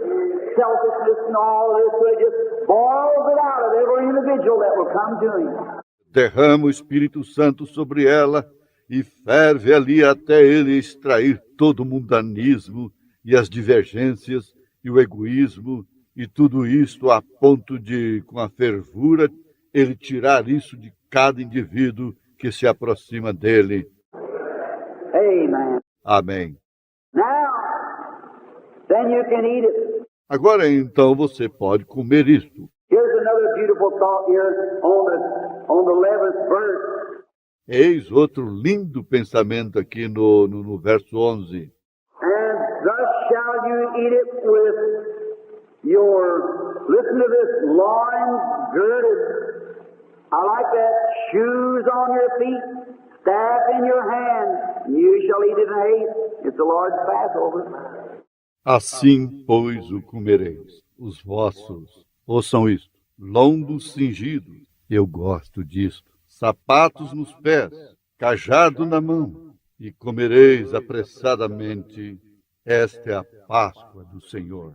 selfishness and all of this. So He just boils it out of every individual that will come to Him. Derrama o Espírito Santo sobre ela e ferve ali até ele extrair todo o mundanismo e as divergências e o egoísmo e tudo isto a ponto de, com a fervura, ele tirar isso de cada indivíduo que se aproxima dele. Amen. Amém. Now, then you can eat it. Agora, então, você pode comer isto. Here's another beautiful thought here on the 11th verse. Eis outro lindo pensamento aqui no verso 11. And thus shall you eat it with your, listen to this, loins girded. I like that. Shoes on your feet, staff in your hand. You shall eat it in haste. It's the Lord's Passover. Assim, pois, o comereis, os vossos, ouçam isto, lombos cingidos, eu gosto disto, sapatos nos pés, cajado na mão, e comereis apressadamente, esta é a Páscoa do Senhor.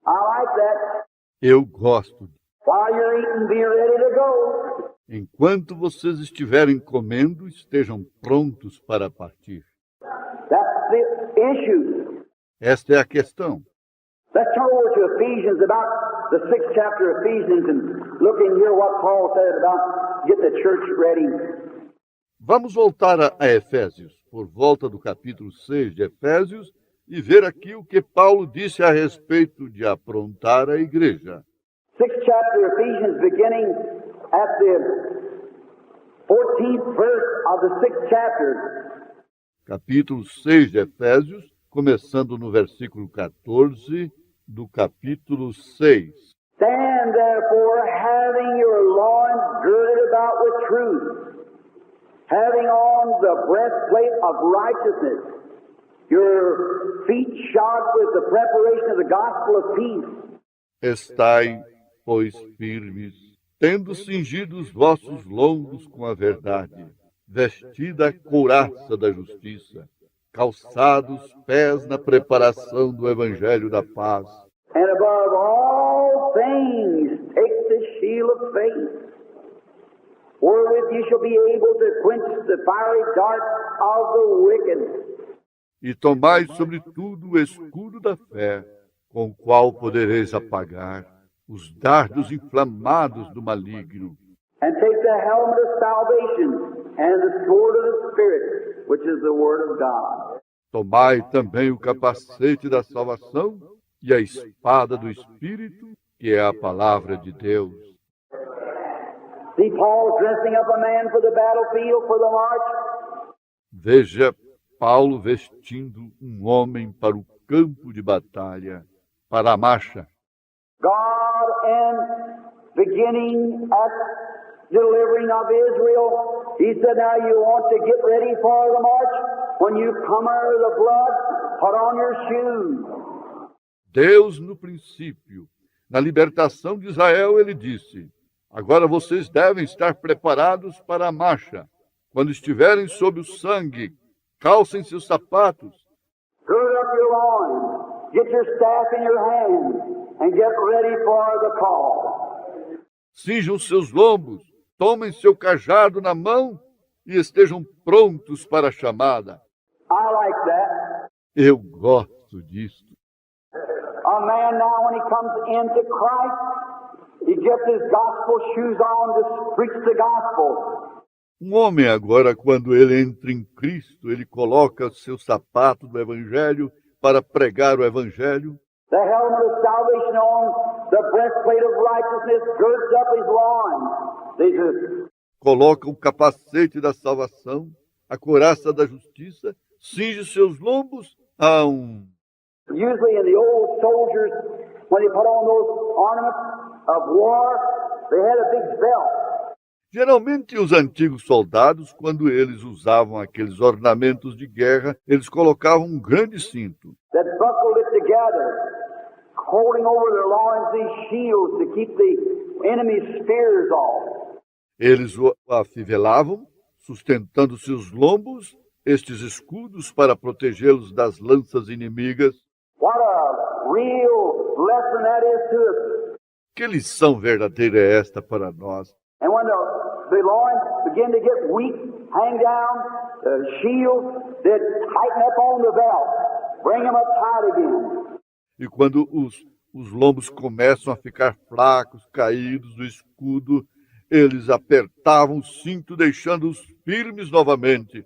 I like that. Eu gosto. While you're eating, be ready to go. Enquanto vocês estiverem comendo, estejam prontos para partir. That's the issue. Esta é a questão. Let's turn over to Ephesians, about the 6th chapter of Ephesians, and look in here what Paul said about get the church ready. Vamos voltar a Efésios, por volta do capítulo 6 de Efésios, e ver aqui o que Paulo disse a respeito de aprontar a igreja. 6th chapter of Ephesians, beginning at the 14th verse of the 6th chapter. Capítulo 6 de Efésios, começando no versículo 14 do capítulo 6. Stand therefore, having your loins girded about with truth, having on the breastplate of righteousness, your feet shod with the preparation of the gospel of peace. Estai, pois, firmes, tendo cingido os vossos lombos com a verdade, vestida a couraça da justiça, calçados os pés na preparação do evangelho da paz. And above all things, take the shield of faith, wherewith you shall be able to quench the fiery darts of the wicked. E tomai sobretudo o escudo da fé, com o qual podereis apagar os dardos inflamados do maligno. And take the helmet of salvation and the sword of the Spirit, which is the word of God. Tomai também o capacete da salvação e a espada do Espírito, que é a palavra de Deus. See Paul dressing up a man for the battlefield, for the march. Veja Paulo vestindo um homem para o campo de batalha, para a marcha. God, and beginning at delivering of Israel, He said, now you want to get ready for the march? When you come out of the blood, put on your shoes. Deus, no princípio, na libertação de Israel, ele disse, agora vocês devem estar preparados para a marcha. Quando estiverem sob o sangue, calcem seus sapatos. Gird up your loins, get your staff in your hand, and get ready for the call. Cinjam seus lombos, tomem seu cajado na mão e estejam prontos para a chamada. I like that. Eu gosto disto. A man now, when he comes into Christ, he gets his gospel shoes on to preach the gospel. Um homem agora, quando ele entra em Cristo, ele coloca seu sapato do Evangelho para pregar o Evangelho. The helmet of salvation on, the breastplate of righteousness girds up his loins. These are Coloca o capacete da salvação, a couraça da justiça, cinge seus lombos a Usually in the old soldiers, when they put on those ornaments of war, they had a big belt. Geralmente, os antigos soldados, quando eles usavam aqueles ornamentos de guerra, eles colocavam um grande cinto. That buckled it together, holding over their loins these shields to keep the enemy's spears off. Eles o afivelavam, sustentando seus lombos, estes escudos para protegê-los das lanças inimigas. What a real lesson that is to us. Que lição verdadeira é esta para nós? And when the loins begin to get weak, hang down, the shields that tighten up on the belt, bring them up tight again. E quando os lombos começam a ficar fracos, caídos do escudo, eles apertavam o cinto, deixando-os firmes novamente.